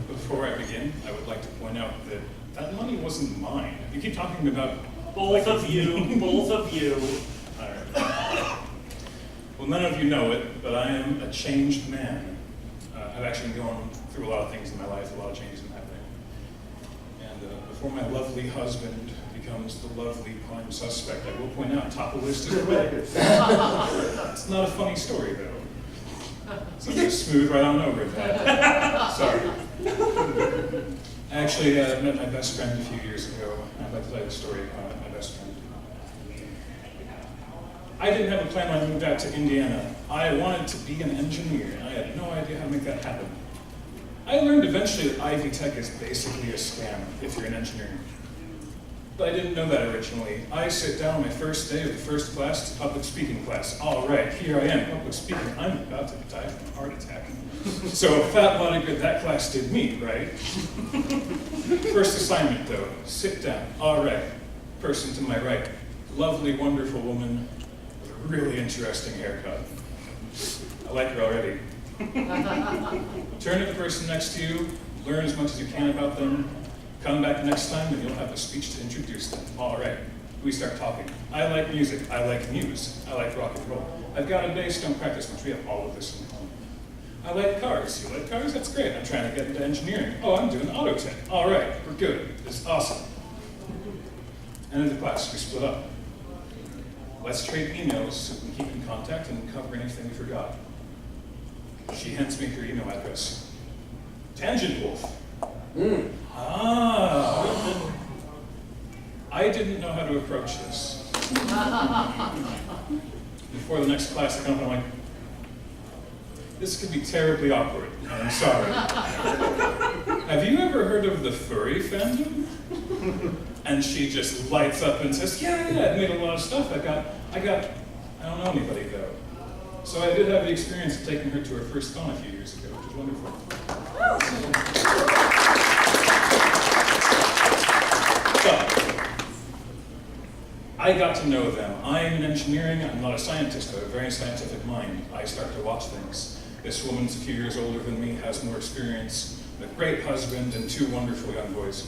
Before I begin, I would like to point out that that money wasn't mine. You keep talking about both of you, both of you. All right. Well, none of you know it, but I am a changed man. I've actually been going through a lot of things in my life, a lot of changes in happening. And before my lovely husband becomes the lovely prime suspect, I will point out top of the list is red. It's not a funny story, though. So just smooth right on over that. Sorry. Actually, I met my best friend a few years ago. I'd like to tell you the story about my best friend. I didn't have a plan when I moved out to Indiana. I wanted to be an engineer, and I had no idea how to make that happen. I learned eventually that Ivy Tech is basically a scam if you're in engineering. But I didn't know that originally. I sit down on my first day of the first class, it's public speaking class. All right, here I am, public speaking. I'm about to die from a heart attack. So a fat lot of good that class did me, right? First assignment though, sit down. All right, person to my right, lovely, wonderful woman with a really interesting haircut. I like her already. Turn to the person next to you, learn as much as you can about them. Come back next time and you'll have a speech to introduce them. All right, we start talking. I like music, I like news, I like rock and roll. I've got a bass, don't practice much, we have all of this in common. I like cars, you like cars? That's great, I'm trying to get into engineering. Oh, I'm doing auto tech. All right, we're good, this is awesome. End of the class, we split up. Let's trade emails so we can keep in contact and cover anything we forgot. She hands me her email address. Tangent Wolf. Ah. I didn't know how to approach this. Before the next class, I come up and I'm like, this could be terribly awkward. I'm sorry. Have you ever heard of the furry fandom? And she just lights up and says, yeah, I've made a lot of stuff. I don't know anybody though. So I did have the experience of taking her to her first con a few years ago, which was wonderful. So, I got to know them. I'm in engineering, I'm not a scientist, I have a very scientific mind. I start to watch things. This woman's a few years older than me, has more experience, a great husband, and 2 wonderful young boys.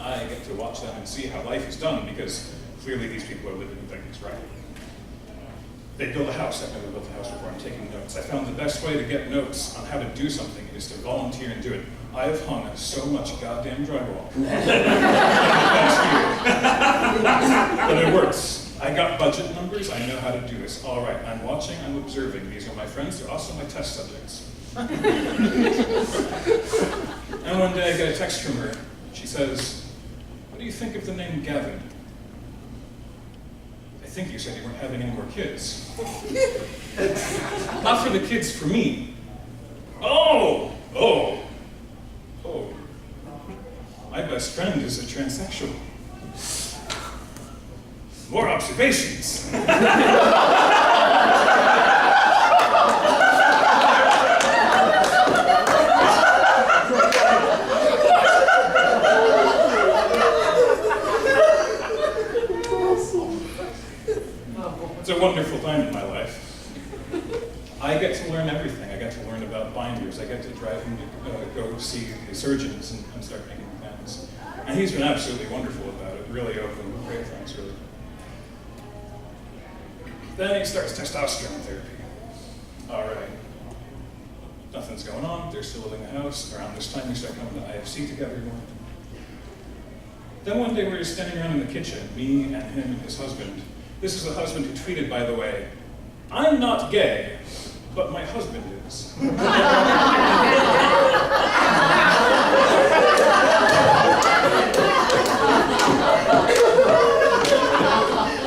I get to watch them and see how life is done, because clearly these people are living things right. They build a house. I've never built a house before. I'm taking notes. I found the best way to get notes on how to do something is to volunteer and do it. I have hung so much goddamn drywall. But it works. I got budget numbers. I know how to do this. All right, I'm watching, I'm observing. These are my friends. They're also my test subjects. And one day I get a text from her. She says, what do you think of the name Gavin? I think you said you weren't having any more kids. Not for the kids, for me. Oh. My best friend is a transsexual. More observations. It's a wonderful time in my life. I get to learn everything. I get to learn about binders. I get to drive him to go see the surgeons and start making plans. And he's been absolutely wonderful about it, really open, great friends, really. Then he starts testosterone therapy. All right. Nothing's going on. They're still living in the house. Around this time, we start coming to IFC together more. Then one day, we were standing around in the kitchen, me and him and his husband. This is the husband who tweeted, by the way, I'm not gay, but my husband is.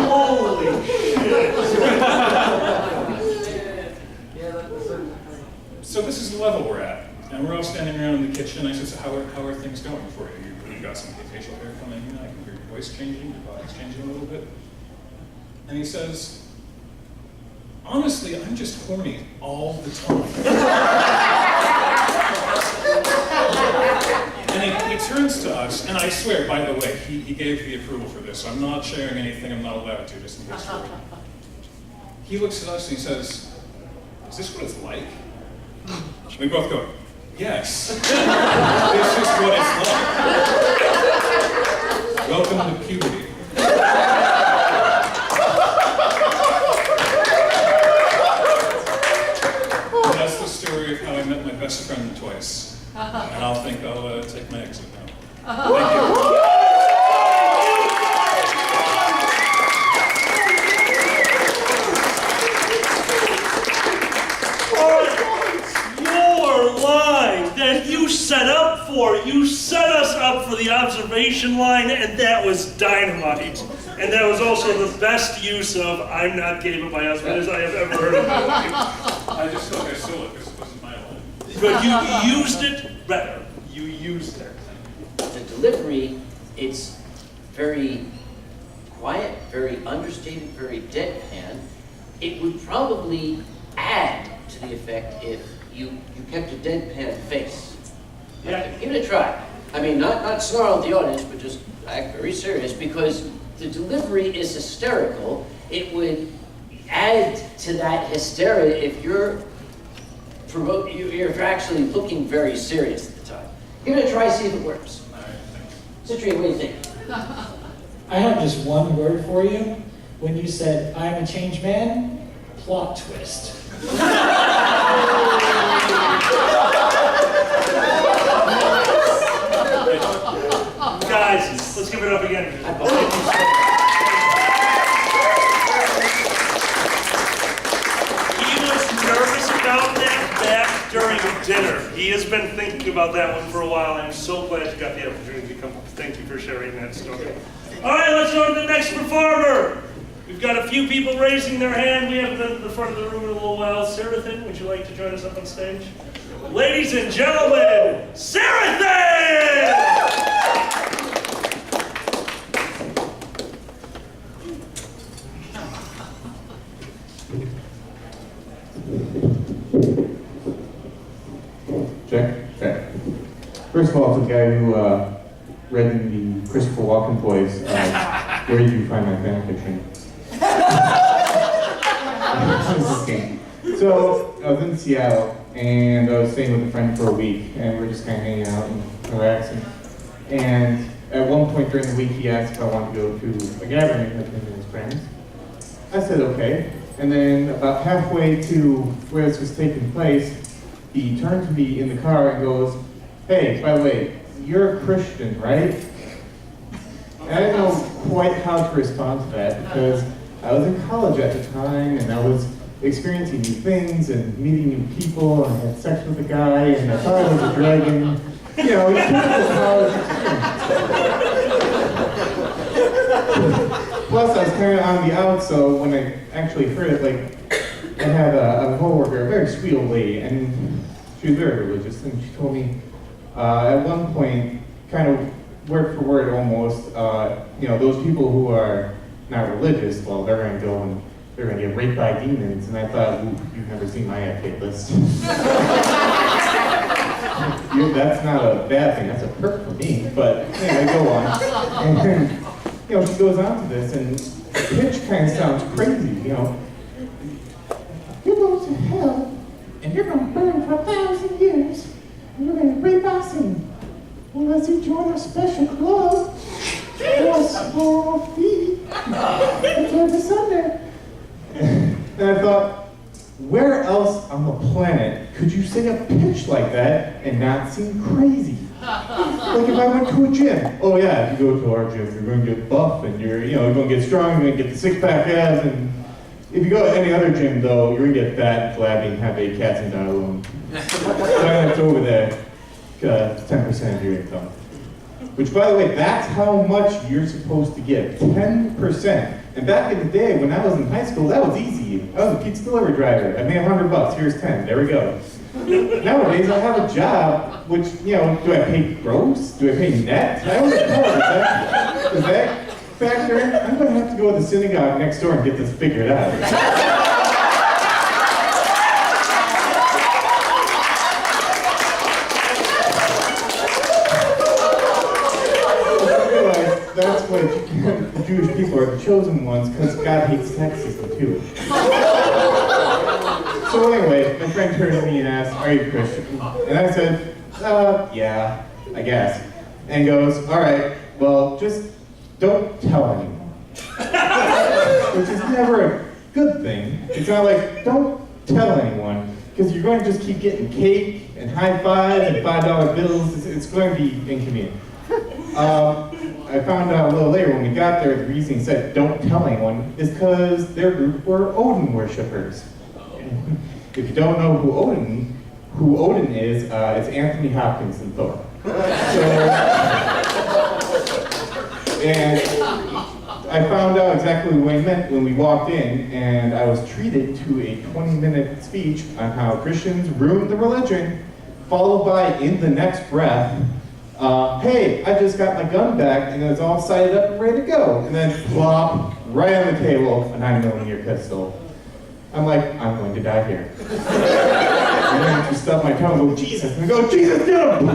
Holy shit. So this is the level we're at. And we're all standing around in the kitchen. I said, so how are things going for you? You got some facial hair coming in. I can hear your voice changing, your body's changing a little bit. And he says, honestly, I'm just horny all the time. And he turns to us, and I swear, by the way, he gave the approval for this. So I'm not sharing anything I'm not allowed to, just in case. He looks at us and he says, is this what it's like? We both go, yes. This is what it's like. Welcome to puberty. That's the story of how I met my best friend twice. And I'll think I'll take my exit now. Your line that you set up for. You set us up for the observation line, and that was dynamite. And that was also the best use of "I'm not gay, but my husband is" I have ever heard of my life. I just feel like I stole it because it wasn't my line. But you used it better. You used it. The delivery, it's very quiet, very understated, very deadpan. It would probably add to the effect if you kept a deadpan face. Yeah. Give it a try. I mean, not snarl at the audience, but just act very serious, because the delivery is hysterical. It would add to that hysteria if you're actually looking very serious at the time. Give it a try, see if it works. Citrine, what do you think? I have just one word for you. When you said, "I'm a changed man," plot twist. Guys, let's give it up again. He was nervous about that back during dinner. He has been thinking about that one for a while. I'm so glad you got the opportunity to come. Thank you for sharing that story. All right, let's go to the next performer. We've got a few people raising their hand. We have the front of the room in a little while. Sarathan, would you like to join us up on stage? Ladies and gentlemen, Sarathan! Check. Okay. First of all, to the guy who read in the Christopher Walken voice, where did you find my fan fiction? So, I was in Seattle, and I was staying with a friend for a week, and we were just kind of hanging out and relaxing. And at one point during the week, he asked if I wanted to go to a gathering with him and his friends. I said okay, and then about halfway to where this was taking place, he turned to me in the car and goes, "Hey, by the way, you're a Christian, right?" And I didn't know quite how to respond to that, because I was in college at the time, and I was experiencing new things and meeting new people, and I had sex with a guy, and I thought I was a dragon. You know, it's typical college experience. Plus, I was kind of on the out, so when I actually heard it, like, I had a coworker, a very sweet old lady, and she was very religious, and she told me at one point, kind of word for word almost, you know, those people who are not religious, well, they're going to go and they're going to get raped by demons. And I thought, ooh, you've never seen my FK list. That's not a bad thing, that's a perk for me. But anyway, go on. And then, you know, she goes on to this, and the pitch kind of sounds crazy, you know. "You go to hell, and you're going to burn for 1,000 years, and you're going to rape us, and unless you join a special club, or small fee, until December." And I thought, where else on the planet could you say a pitch like that and not seem crazy? Like if I went to a gym. Oh yeah, if you go to our gym, you're going to get buff, and you're going to get strong, you're going to get the six-pack abs, and if you go to any other gym though, you're going to get fat and flabby and have 8 cats and die alone. So that's over there, 10% of your income. Which, by the way, that's how much you're supposed to give, 10%. And back in the day, when I was in high school, that was easy. I was a pizza delivery driver. I made $100, here's 10, there we go. Nowadays, I have a job, which, you know, do I pay gross? Do I pay net? I always know, does that factor in? I'm gonna have to go to the synagogue next door and get this figured out. That's why the Jewish people are the chosen ones, because God hates the tax system too. So anyway, my friend turned to me and asked, "Are you Christian?" And I said, yeah, I guess. And goes, "All right, well, just don't tell anyone." Which is never a good thing. It's not like, don't tell anyone, because you're going to just keep getting cake and high fives and $5 bills. It's going to be inconvenient. I found out a little later when we got there, the reason he said don't tell anyone is because their group were Odin worshippers. If you don't know who Odin is, it's Anthony Hopkins and Thor. And I found out exactly what he meant when we walked in, and I was treated to a 20-minute speech on how Christians ruined the religion, followed by, in the next breath, hey, I just got my gun back, and it was all sighted up and ready to go. And then, plop, right on the table, a 9mm pistol. I'm like, I'm going to die here. And then I just stub my tongue and go, Jesus, and I go, Jesus, get him!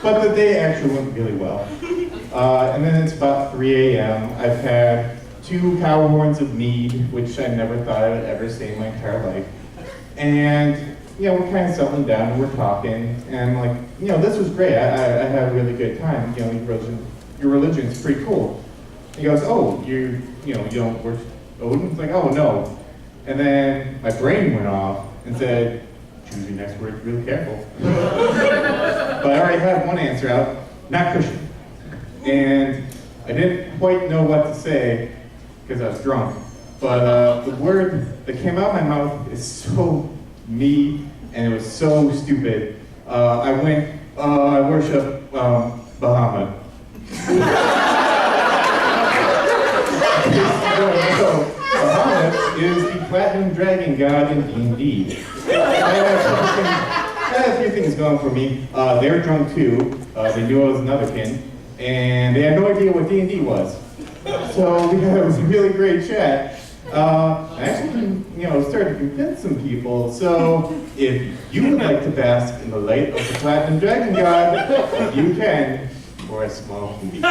But the day actually went really well. And then it's about 3 a.m. I've had 2 cow horns of mead, which I never thought I would ever say in my entire life. And, you know, we're kind of settling down and we're talking. And like, you know, this was great. I had a really good time. You know, your religion's pretty cool. He goes, oh, you don't worship Odin? It's like, oh, no. And then my brain went off and said, choose your next words really careful. But I already had one answer out, not Christian. And I didn't quite know what to say because I was drunk. But the word that came out of my mouth is so me, and it was so stupid. I went, I worship Bahamut. Bahamut is the platinum dragon god in D&D. I had a few things going for me. They were drunk too. They knew I was another kin, and they had no idea what D&D was. So we had a really great chat. I actually, started to convince some people. So if you would like to bask in the light of the platinum dragon god, you can for a small fee.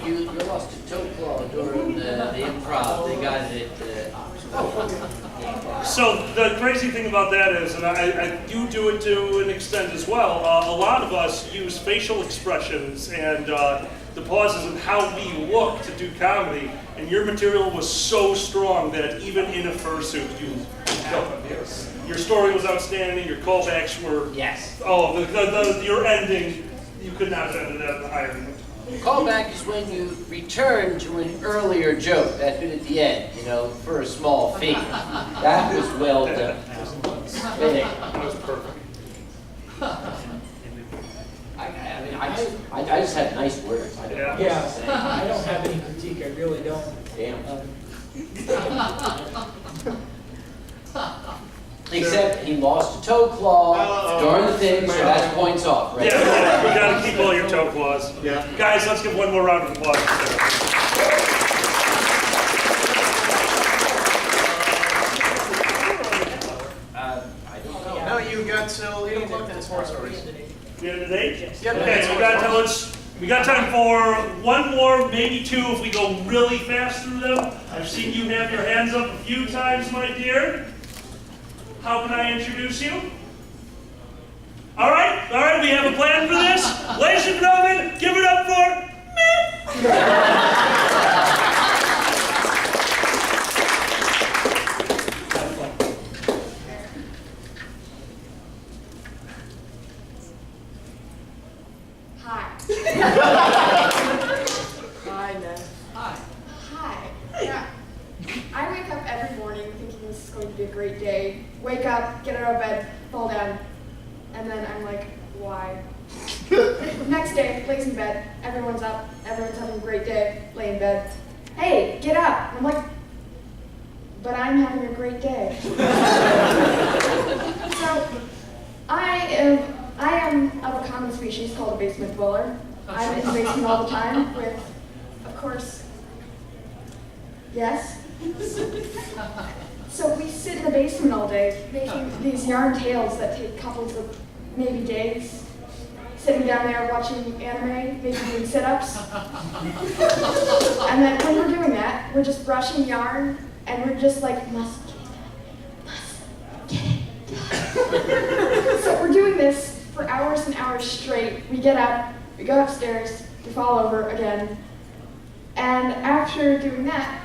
You lost a toe claw during the improv. They got it. So the crazy thing about that is, and I do it to an extent as well, a lot of us use facial expressions and the pauses and how we look to do comedy, and your material was so strong that even in a fursuit, you yes. Your story was outstanding, your callbacks were... Yes. Oh, your ending, you could not have ended that higher. Callback is when you return to an earlier joke, that bit at the end, for a small fee. That was well done. That was perfect. I just had nice words. I don't know what to say. I don't have any critique, I really don't. Damn. Except he lost a toe claw during the thing, so that's points off, right? Yeah, we gotta keep all your toe claws. Yeah. Guys, let's give one more round of applause. I don't know. No, you got till 8 o'clock to tell stories. You had an 8? Yeah, okay, so we got time for one more, maybe 2 if we go really fast through them. I've seen you have your hands up a few times, my dear. How can I introduce you? All right, we have a plan for this. Ladies and gentlemen, give it up for me. Hi. Hi, Ned. Hi. Hi. Yeah. I wake up every morning thinking this is going to be a great day. Wake up, get out of bed, fall down, and then I'm like, why? Next day, lays in bed, everyone's up, everyone's having a great day, lay in bed. Hey, get up! I'm like, but I'm having a great day. So, I am of a common species called a basement dweller. I'm in the basement all the time with, of course, yes? So we sit in the basement all day, making these yarn tales that take couples of maybe days, sitting down there watching anime, maybe doing sit-ups. And then when we're doing that, we're just brushing yarn, and we're just like, must get it done. So we're doing this for hours and hours straight. We get up, We go upstairs, we fall over again, and after doing that,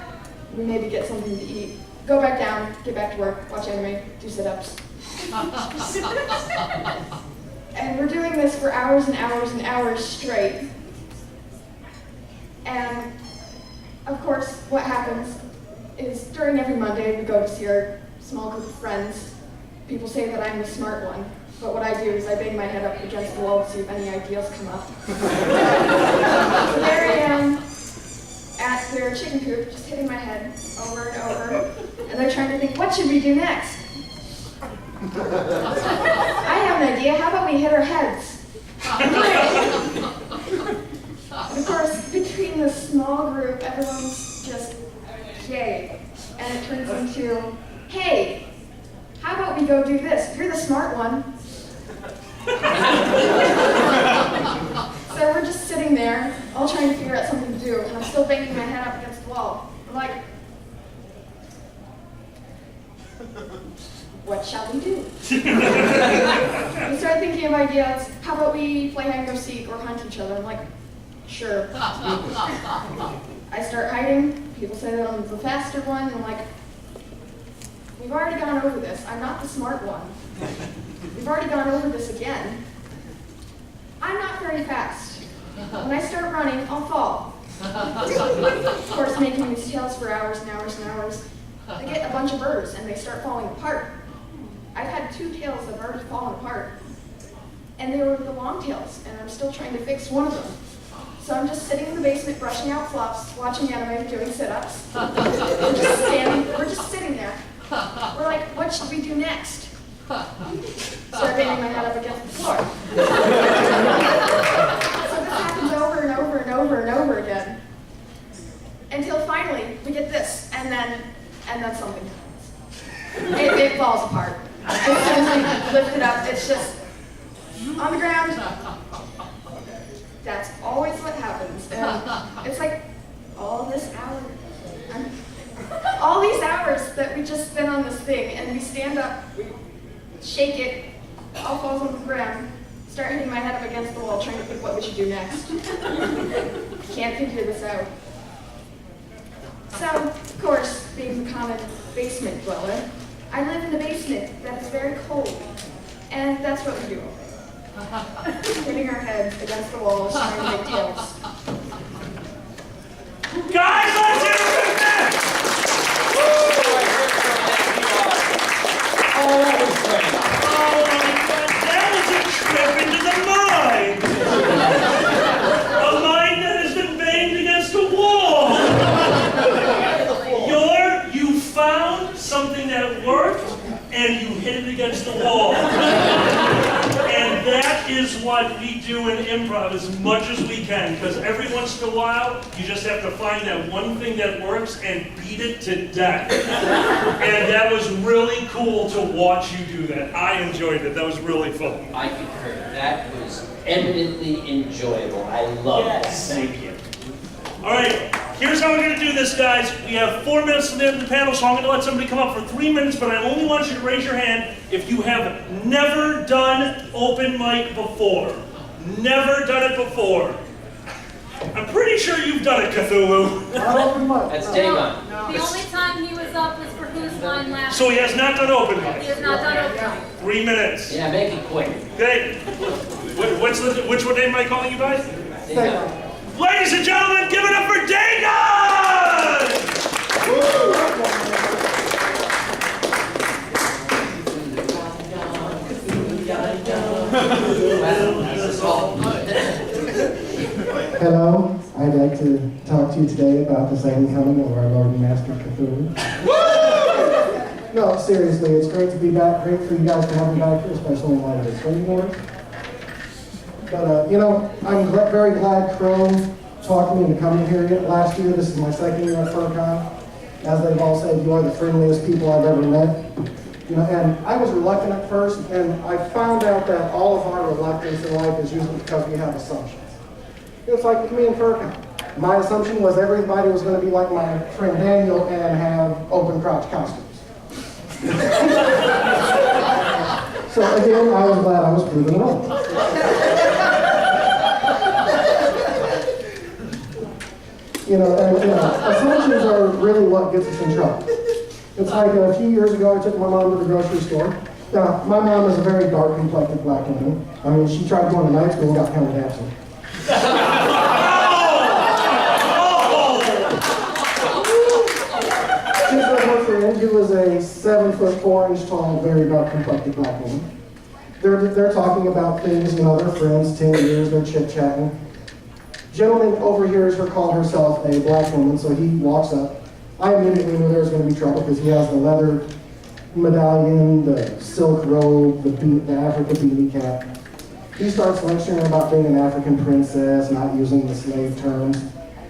we maybe get something to eat, go back down, get back to work, watch anime, do sit-ups. And we're doing this for hours and hours and hours straight. And of course, what happens is during every Monday, we go to see our small group of friends. People say that I'm the smart one, but what I do is I bang my head up against the wall to see if any ideas come up. So there I am at their chicken coop, just hitting my head over and over, and they're trying to think, what should we do next? I have an idea, how about we hit our heads? And of course, between the small group, everyone's just, yay. And it turns into, hey, how about we go do this? You're the smart one. So we're just sitting there, all trying to figure out something to do, and I'm still banging my head up against the wall. I'm like, what shall we do? We start thinking of ideas. How about we play hide and go seek or hunt each other? I'm like, sure. I start hiding. People say that I'm the faster one, and I'm like, we've already gone over this. I'm not the smart one. We've already gone over this again. I'm not very fast. When I start running, I'll fall. Of course, making these tails for hours and hours and hours, I get a bunch of birds, and they start falling apart. I've had 2 tails that have already fallen apart, and they were the long tails, and I'm still trying to fix one of them. So I'm just sitting in the basement, brushing out fluffs, watching anime, doing sit-ups. We're just sitting there. We're like, what should we do next? Start banging my head up against the floor. So this happens over and over and over and over again. Until finally, we get this, and then something happens. It falls apart. As soon as we lift it up, it's just on the ground. That's always what happens. And it's like all these hours that we just spent on this thing, and we stand up, we shake it, all falls on the ground, start hitting my head up against the wall, trying to think what we should do next. Can't figure this out. So, of course, being the common basement dweller, I live in a basement that is very cold, and that's what we do. Hitting our heads against the walls, trying to make tails. Guys, let's hear it for that! Oh, that was great. Oh my God, that was a trip into the mind! A mind that has been banged against a wall! You found something that worked, and you hit it against the wall. And that is what we do in improv as much as we can, because every once in a while, you just have to find that one thing that works and beat it to death. And that was really cool to watch you do that. I enjoyed it. That was really fun. I concur. That was eminently enjoyable. I love it. Thank you. All right. Here's how we're going to do this, guys. We have 4 minutes to the end of the panel, so I'm going to let somebody come up for 3 minutes, but I only want you to raise your hand if you have never done open mic before. Never done it before. I'm pretty sure you've done it, Cthulhu. That's Dagon. The only time he was up was for Who's Line Last. So he has not done open mic. He has not done open mic. 3 minutes. Yeah, make it quick. Okay. Which one name am I calling you by? Dagon. Ladies and gentlemen, give it up for Dagon! Hello, I'd like to talk to you today about the second coming of our Lord and Master Cthulhu. No, seriously, it's great to be back. Great for you guys to have me back here, especially in light of the spring wars. But, I'm very glad Crow talked me into coming here last year. This is my second year at FurCon. As they've all said, you are the friendliest people I've ever met. And I was reluctant at first, and I found out that all of our reluctance in life is usually because we have assumptions. It's like with me and FurCon. My assumption was everybody was going to be like my friend Daniel and have open crotch costumes. So again, I was glad I was proven wrong. Assumptions are really what gets us in trouble. It's like a few years ago, I took my mom to the grocery store. Now, my mom is a very dark-complected black woman. I mean, she tried going to night school and got counted absent. She's with her friend, who was a 7'4" tall, very dark-complected black woman. They're talking about things, their friends, 10 years, they're chit-chatting. Gentleman overhears her call herself a black woman, so he walks up. I immediately knew there was going to be trouble because he has the leather medallion, the silk robe, the Africa beanie cap. He starts lecturing about being an African princess, not using the slave terms.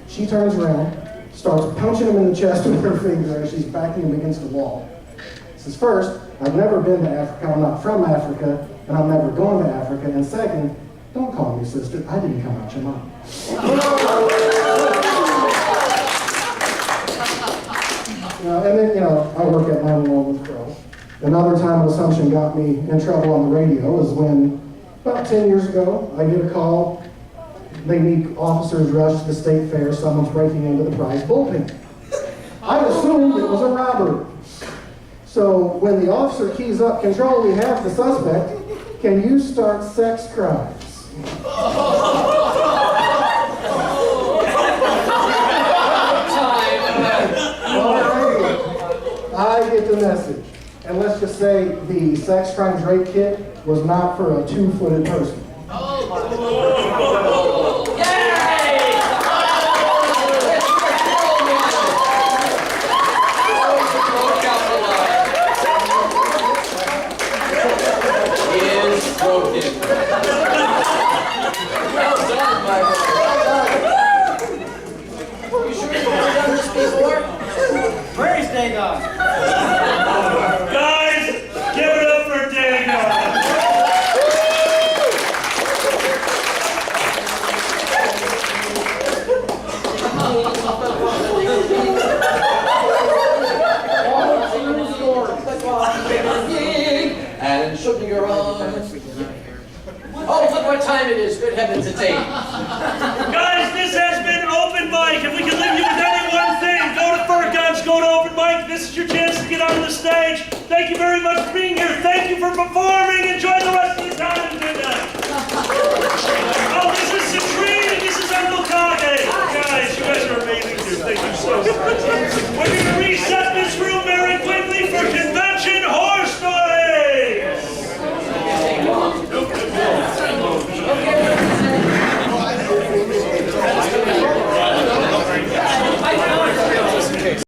She turns around, starts punching him in the chest with her finger as she's backing him against the wall. Says, first, I've never been to Africa, I'm not from Africa, and I'm never going to Africa. And second, don't call me sister, I didn't come out your mom. And then, I work at 911 with Crow. Another time an assumption got me in trouble on the radio is when, about 10 years ago, I get a call. They need officers rush to the state fair, someone's breaking into the prize bullpen. I assumed it was a robbery. So when the officer keys up control, we have the suspect. Can you start sex crimes? I get the message. And let's just say the sex crimes rape kit was not for a 2-footed person. Where's Dagon? Guys, give it up for Dagon. And shouldn't your arms. Oh, look what time it is. Good heavens, it's 8. Guys, this has been Open Mic. If we can leave you with any one thing, go to Fur go to Open Mic. This is your chance to get on the stage. Thank you very much for being here. Thank you for performing. Enjoy the rest of the time. Good night.